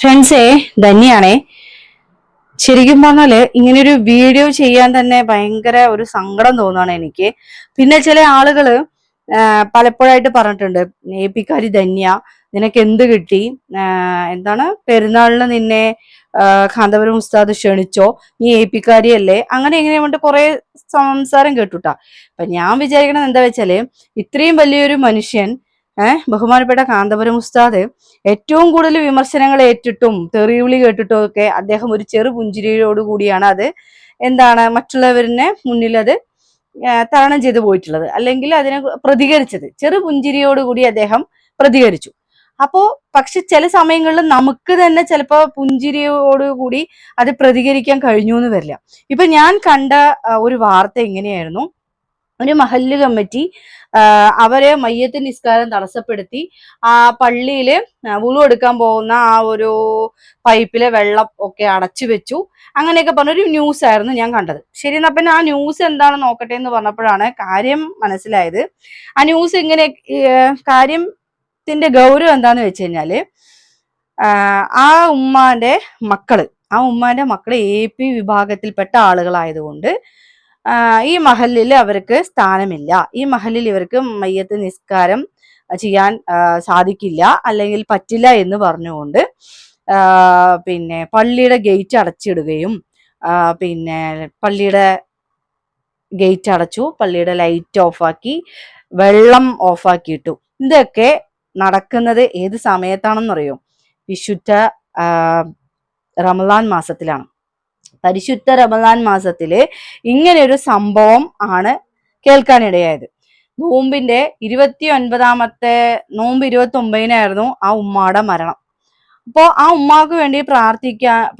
ഫ്രണ്ട്സേ, ധന്യാണേ. ശരിക്കും പറഞ്ഞാല് ഇങ്ങനൊരു വീഡിയോ ചെയ്യാൻ തന്നെ ഭയങ്കര ഒരു സങ്കടം തോന്നുകയാണ് എനിക്ക്. പിന്നെ ചില ആളുകള് പലപ്പോഴായിട്ട് പറഞ്ഞിട്ടുണ്ട്, ഏപ്പിക്കാരി ധന്യ, നിനക്ക് എന്ത് കിട്ടി? എന്താണ്, പെരുന്നാളിന് നിന്നെ കാന്തപുരം ഉസ്താദ് ക്ഷണിച്ചോ, നീ ഏപ്പിക്കാരിയല്ലേ, അങ്ങനെ എങ്ങനെ കൊണ്ട് കുറെ സംസാരം കേട്ടുട്ടാ. അപ്പൊ ഞാൻ വിചാരിക്കണത് എന്താ വെച്ചാല്, ഇത്രയും വലിയൊരു മനുഷ്യൻ, ബഹുമാനപ്പെട്ട കാന്തപുരം ഉസ്താദ് ഏറ്റവും കൂടുതൽ വിമർശനങ്ങൾ ഏറ്റിട്ടും തെറിവിളി കേട്ടിട്ടും ഒക്കെ അദ്ദേഹം ഒരു ചെറു പുഞ്ചിരിയോട് കൂടിയാണ് അത് മറ്റുള്ളവരിനെ മുന്നിൽ അത് തരണം ചെയ്തു പോയിട്ടുള്ളത്, അല്ലെങ്കിൽ അതിനെ പ്രതികരിച്ചത് ചെറു പുഞ്ചിരിയോടുകൂടി അദ്ദേഹം പ്രതികരിച്ചു. അപ്പോ പക്ഷെ ചില സമയങ്ങളിൽ നമുക്ക് തന്നെ ചിലപ്പോ പുഞ്ചിരിയോടുകൂടി അത് പ്രതികരിക്കാൻ കഴിഞ്ഞു എന്ന് വരില്ല. ഇപ്പൊ ഞാൻ കണ്ട ഒരു വാർത്ത എങ്ങനെയായിരുന്നു, ഒരു മഹല്ല് കമ്മിറ്റി അവരെ മയ്യത്ത് നിസ്കാരം തടസ്സപ്പെടുത്തി ആ പള്ളിയില് വുളു എടുക്കാൻ പോകുന്ന ആ ഒരു പൈപ്പിലെ വെള്ളം ഒക്കെ അടച്ചു വെച്ചു, അങ്ങനെയൊക്കെ പറഞ്ഞൊരു ന്യൂസ് ആയിരുന്നു ഞാൻ കണ്ടത്. ശരി, എന്നാ പിന്നെ ആ ന്യൂസ് എന്താണ് നോക്കട്ടെ എന്ന് പറഞ്ഞപ്പോഴാണ് കാര്യം മനസ്സിലായത്. ആ ന്യൂസ് ഇങ്ങനെ, കാര്യത്തിന്റെ ഗൗരവം എന്താന്ന് വെച്ച് കഴിഞ്ഞാല്, ആ ഉമ്മാന്റെ മക്കള് AP വിഭാഗത്തിൽപ്പെട്ട ആളുകളായതുകൊണ്ട് ഈ മഹല്ലിൽ അവർക്ക് സ്ഥാനമില്ല, ഈ മഹല്ലിൽ ഇവർക്ക് മയ്യത്ത് നിസ്കാരം ചെയ്യാൻ സാധിക്കില്ല, അല്ലെങ്കിൽ പറ്റില്ല എന്ന് പറഞ്ഞുകൊണ്ട് പിന്നെ പള്ളിയുടെ ഗേറ്റ് അടച്ചിടുകയും പിന്നെ പള്ളിയുടെ ഗേറ്റ് അടച്ചു, പള്ളിയുടെ ലൈറ്റ് ഓഫാക്കി, വെള്ളം ഓഫാക്കിയിട്ടു. ഇതൊക്കെ നടക്കുന്നത് ഏത് സമയത്താണെന്നറിയോ? വിശുദ്ധ റമദാൻ മാസത്തിലാണ്. പരിശുദ്ധ റമദാൻ മാസത്തില് ഇങ്ങനെ ഒരു സംഭവം ആണ് കേൾക്കാനിടയായത്. നോമ്പിന്റെ 29ാമത്തെ നോമ്പ് 29-നായിരുന്നു ആ ഉമ്മാടെ മരണം. അപ്പോ ആ ഉമ്മാക്ക് വേണ്ടി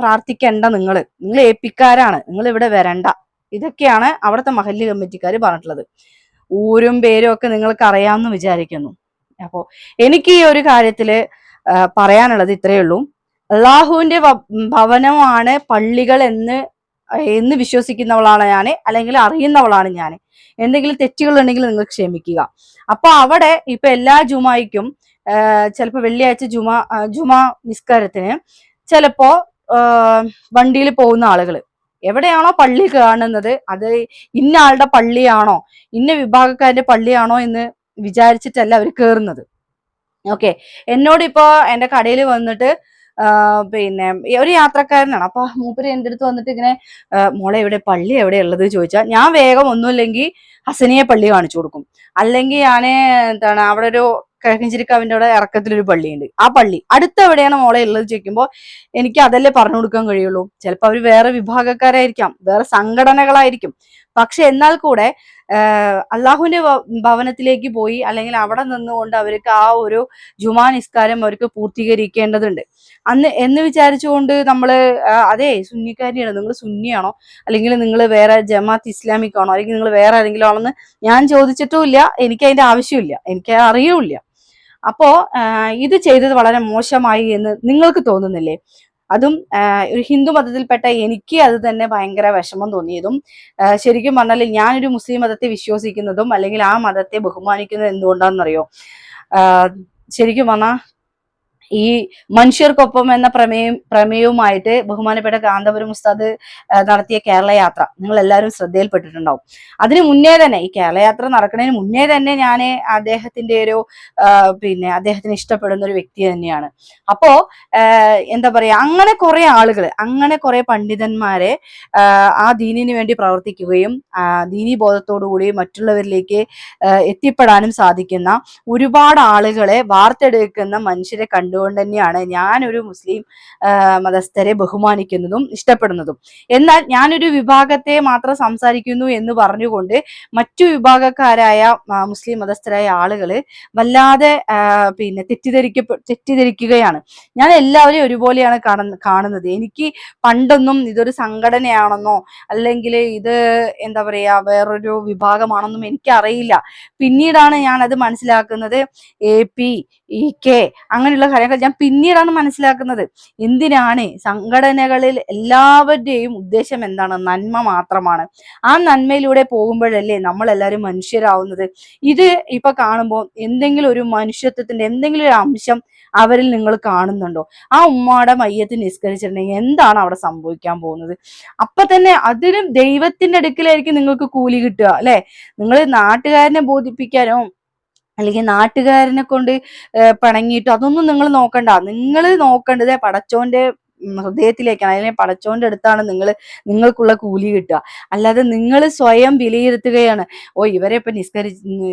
പ്രാർത്ഥിക്കേണ്ട നിങ്ങൾ ഏപ്പിക്കാരാണ്, നിങ്ങൾ ഇവിടെ വരണ്ട. ഇതൊക്കെയാണ് അവിടുത്തെ മഹല്ല് കമ്മിറ്റിക്കാർ പറഞ്ഞിട്ടുള്ളത്. ഊരും പേരും ഒക്കെ നിങ്ങൾക്ക് അറിയാമെന്ന് വിചാരിക്കുന്നു. അപ്പോ എനിക്ക് ഈ ഒരു കാര്യത്തില് പറയാനുള്ളത് ഇത്രയേ ഉള്ളൂ. അള്ളാഹുവിന്റെ ഭവനമാണ് പള്ളികൾ എന്ന് വിശ്വസിക്കുന്നവളാണ് ഞാൻ, അല്ലെങ്കിൽ അറിയുന്നവളാണ് ഞാൻ. എന്തെങ്കിലും തെറ്റുകൾ ഉണ്ടെങ്കിൽ നിങ്ങൾ ക്ഷമിക്കുക. അപ്പൊ അവിടെ ഇപ്പൊ എല്ലാ ജുമായിക്കും ചിലപ്പോ വെള്ളിയാഴ്ച ജുമാ നിസ്കാരത്തിന് ചിലപ്പോ വണ്ടിയിൽ പോകുന്ന ആളുകൾ എവിടെയാണോ പള്ളി കാണുന്നത്, അത് ഇന്ന ആളുടെ പള്ളിയാണോ, ഇന്ന വിഭാഗക്കാരന്റെ പള്ളിയാണോ എന്ന് വിചാരിച്ചിട്ടല്ല അവർ കേറുന്നത്. ഓക്കെ, എന്നോടിപ്പോ എന്റെ കടയിൽ വന്നിട്ട് പിന്നെ ഒരു യാത്രക്കാരനാണ്. അപ്പൊ മൂപ്പര് എൻ്റെ അടുത്ത് വന്നിട്ട് ഇങ്ങനെ, മോളെ എവിടെ പള്ളി എവിടെ ഉള്ളത് ചോദിച്ചാൽ ഞാൻ വേഗം ഒന്നുമില്ലെങ്കിൽ ഹസനിയ പള്ളി കാണിച്ചു കൊടുക്കും, അല്ലെങ്കിൽ ഞാന് അവിടെ ഒരു കിഴക്കഞ്ചേരിക്കാവിന്റെ അവിടെ ഇറക്കത്തിലൊരു പള്ളിയുണ്ട്, ആ പള്ളി അടുത്ത് എവിടെയാണ് മോളെ ഉള്ളത് ചോദിക്കുമ്പോൾ എനിക്ക് അതല്ലേ പറഞ്ഞു കൊടുക്കാൻ കഴിയുള്ളൂ. ചിലപ്പോൾ അവർ വേറെ വിഭാഗക്കാരായിരിക്കാം, വേറെ സംഘടനകളായിരിക്കും. പക്ഷെ എന്നാൽ കൂടെ അള്ളാഹുവിന്റെ ഭവനത്തിലേക്ക് പോയി, അല്ലെങ്കിൽ അവിടെ നിന്നുകൊണ്ട് അവർക്ക് ആ ഒരു ജുമാ നിസ്കാരം അവർക്ക് പൂർത്തീകരിക്കേണ്ടതുണ്ട് എന്ന് വിചാരിച്ചുകൊണ്ട് നമ്മള് അതെ സുന്നിക്കാരിയാണ്, നിങ്ങൾ സുന്നിയാണോ, അല്ലെങ്കിൽ നിങ്ങൾ വേറെ ജമാഅത്ത് ഇസ്ലാമിക് ആണോ, അല്ലെങ്കിൽ നിങ്ങൾ വേറെ ആരെങ്കിലും ആണെന്ന് ഞാൻ ചോദിച്ചിട്ടുമില്ല, എനിക്ക് അതിന്റെ ആവശ്യമില്ല, എനിക്ക് അറിയൂല്ല. അപ്പോ ഇത് ചെയ്തത് വളരെ മോശമായി എന്ന് നിങ്ങൾക്ക് തോന്നുന്നില്ലേ? അതും ഒരു ഹിന്ദു മതത്തിൽപ്പെട്ട എനിക്ക് അത് തന്നെ ഭയങ്കര വിഷമം തോന്നിയതും. ശരിക്കും പറഞ്ഞാൽ ഞാനൊരു മുസ്ലിം മതത്തെ വിശ്വസിക്കുന്നതും അല്ലെങ്കിൽ ആ മതത്തെ ബഹുമാനിക്കുന്നത് എന്തുകൊണ്ടാണെന്നറിയോ? ശരിക്കും പറഞ്ഞാൽ ഈ മനുഷ്യർക്കൊപ്പം എന്ന പ്രമേയവുമായിട്ട് ബഹുമാനപ്പെട്ട കാന്തപുരം ഉസ്താദ് നടത്തിയ കേരള യാത്ര നിങ്ങൾ എല്ലാവരും ശ്രദ്ധയിൽപ്പെട്ടിട്ടുണ്ടാവും. അതിന് മുന്നേ തന്നെ, ഈ കേരള യാത്ര നടക്കുന്നതിന് മുന്നേ തന്നെ ഞാൻ അദ്ദേഹത്തിന്റെ ഒരു അദ്ദേഹത്തിന് ഇഷ്ടപ്പെടുന്ന ഒരു വ്യക്തി തന്നെയാണ്. അപ്പോ എന്താ പറയാ, അങ്ങനെ കുറെ ആളുകൾ, അങ്ങനെ കുറെ പണ്ഡിതന്മാരെ ആ ദീനിന് വേണ്ടി പ്രവർത്തിക്കുകയും ദീനി ബോധത്തോടു കൂടി മറ്റുള്ളവരിലേക്ക് എത്തിപ്പെടാനും സാധിക്കുന്ന ഒരുപാട് ആളുകളെ വാർത്തെടുക്കുന്ന മനുഷ്യരെ കണ്ടുകൊണ്ട് തന്നെയാണ് ഞാനൊരു മുസ്ലിം മതസ്ഥരെ ബഹുമാനിക്കുന്നതും ഇഷ്ടപ്പെടുന്നതും. എന്നാൽ ഞാനൊരു വിഭാഗത്തെ മാത്രം സംസാരിക്കുന്നു എന്ന് പറഞ്ഞുകൊണ്ട് മറ്റു വിഭാഗക്കാരായ മുസ്ലിം മതസ്ഥരായ ആളുകള് വല്ലാതെ തെറ്റിദ്ധരിക്കുകയാണ്. ഞാൻ എല്ലാവരെയും ഒരുപോലെയാണ് കാണുന്നത്. എനിക്ക് പണ്ടൊന്നും ഇതൊരു സംഘടനയാണെന്നോ അല്ലെങ്കിൽ ഇത് എന്താ പറയാ വേറൊരു വിഭാഗമാണെന്നും എനിക്കറിയില്ല. പിന്നീടാണ് ഞാൻ അത് മനസ്സിലാക്കുന്നത്. AP, EK അങ്ങനെയുള്ള കാര്യങ്ങൾ ഞാൻ പിന്നീടാണ് മനസ്സിലാക്കുന്നത്. എന്തിനാണ് സംഘടനകളിൽ എല്ലാവരുടെയും ഉദ്ദേശം എന്താണ്? നന്മ മാത്രമാണ്. ആ നന്മയിലൂടെ പോകുമ്പോഴല്ലേ നമ്മൾ എല്ലാവരും മനുഷ്യരാവുന്നത്. ഇത് ഇപ്പൊ കാണുമ്പോൾ എന്തെങ്കിലും ഒരു മനുഷ്യത്വത്തിന്റെ എന്തെങ്കിലും ഒരു അംശം അവരിൽ നിങ്ങൾ കാണുന്നുണ്ടോ? ആ ഉമ്മയുടെ മയ്യത്ത് നിസ്കരിച്ചിട്ടുണ്ടെങ്കിൽ എന്താണ് അവിടെ സംഭവിക്കാൻ പോകുന്നത്? അപ്പൊ തന്നെ അതിനും ദൈവത്തിന്റെ അടുക്കലായിരിക്കും നിങ്ങൾക്ക് കൂലി കിട്ടുക, അല്ലെ? നിങ്ങൾ നാട്ടുകാരനെ ബോധിപ്പിക്കാനോ അല്ലെങ്കിൽ നാട്ടുകാരനെ കൊണ്ട് പിണങ്ങിയിട്ടോ അതൊന്നും നിങ്ങൾ നോക്കണ്ട. നിങ്ങൾ നോക്കേണ്ടത് പടച്ചോന്റെ ഹൃദയത്തിലേക്കാണ്, അല്ലെങ്കിൽ പടച്ചോന്റെ അടുത്താണ് നിങ്ങൾക്കുള്ള കൂലി കിട്ടുക. അല്ലാതെ നിങ്ങൾ സ്വയം വിലയിരുത്തുകയാണ്, ഓ ഇവരെ ഇപ്പൊ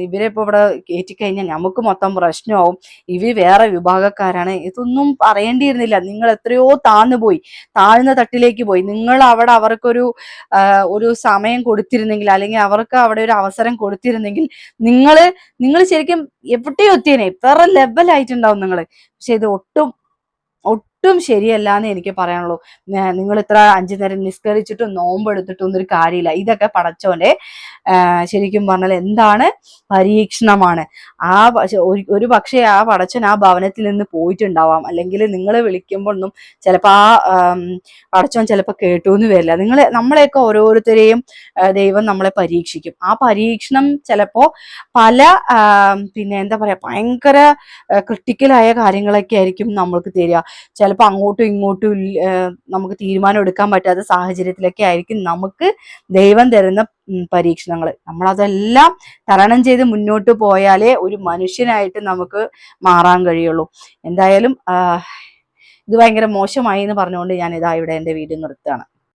ഇവരെ ഇപ്പൊ ഇവിടെ കയറ്റിക്കഴിഞ്ഞാൽ നമുക്ക് മൊത്തം പ്രശ്നമാവും, ഇവർ വേറെ വിഭാഗക്കാരാണ്, ഇതൊന്നും പറയേണ്ടിയിരുന്നില്ല. നിങ്ങൾ എത്രയോ താഴ്ന്ന തട്ടിലേക്ക് പോയി. നിങ്ങൾ അവിടെ അവർക്കൊരു ഒരു സമയം കൊടുത്തിരുന്നെങ്കിൽ, അല്ലെങ്കിൽ അവർക്ക് അവിടെ ഒരു അവസരം കൊടുത്തിരുന്നെങ്കിൽ നിങ്ങൾ ശരിക്കും എവിടെയോ എത്തിയേനെ, വേറെ ലെവലായിട്ടുണ്ടാവും നിങ്ങൾ. പക്ഷെ ഇത് ഒട്ടും ശരിയല്ല എന്ന് എനിക്ക് പറയാനുള്ളൂ. നിങ്ങൾ ഇത്ര 5 നേരം നിസ്കരിച്ചിട്ടും നോമ്പെടുത്തിട്ടും ഒന്നൊരു കാര്യമില്ല. ഇതൊക്കെ പടച്ചോന്റെ ശരിക്കും പറഞ്ഞാൽ എന്താണ്? പരീക്ഷണമാണ്. ഒരു പക്ഷേ ആ പടച്ചോൻ ആ ഭവനത്തിൽ നിന്ന് പോയിട്ടുണ്ടാവാം, അല്ലെങ്കിൽ നിങ്ങൾ വിളിക്കുമ്പോൾ ഒന്നും ചിലപ്പോൾ ആ പടച്ചോൻ ചിലപ്പോൾ കേട്ടു എന്ന് വരില്ല. നമ്മളെയൊക്കെ ഓരോരുത്തരെയും ദൈവം നമ്മളെ പരീക്ഷിക്കും. ആ പരീക്ഷണം ചിലപ്പോ പല പിന്നെ എന്താ പറയാ ഭയങ്കര ക്രിട്ടിക്കലായ കാര്യങ്ങളൊക്കെ ആയിരിക്കും നമ്മൾക്ക് തരിക. ചിലപ്പോൾ അങ്ങോട്ടും ഇങ്ങോട്ടും നമുക്ക് തീരുമാനം എടുക്കാൻ പറ്റാത്ത സാഹചര്യത്തിലൊക്കെ ആയിരിക്കും നമുക്ക് ദൈവം തരുന്ന പരീക്ഷണങ്ങൾ. നമ്മളതെല്ലാം തരണം ചെയ്ത് മുന്നോട്ട് പോയാലേ ഒരു മനുഷ്യനായിട്ട് നമുക്ക് മാറാൻ കഴിയുള്ളൂ. എന്തായാലും ഇത് ഭയങ്കര മോശമായി എന്ന് പറഞ്ഞുകൊണ്ട് ഞാൻ ഇവിടെ എൻ്റെ വീഡിയോ നിർത്തുകയാണ്.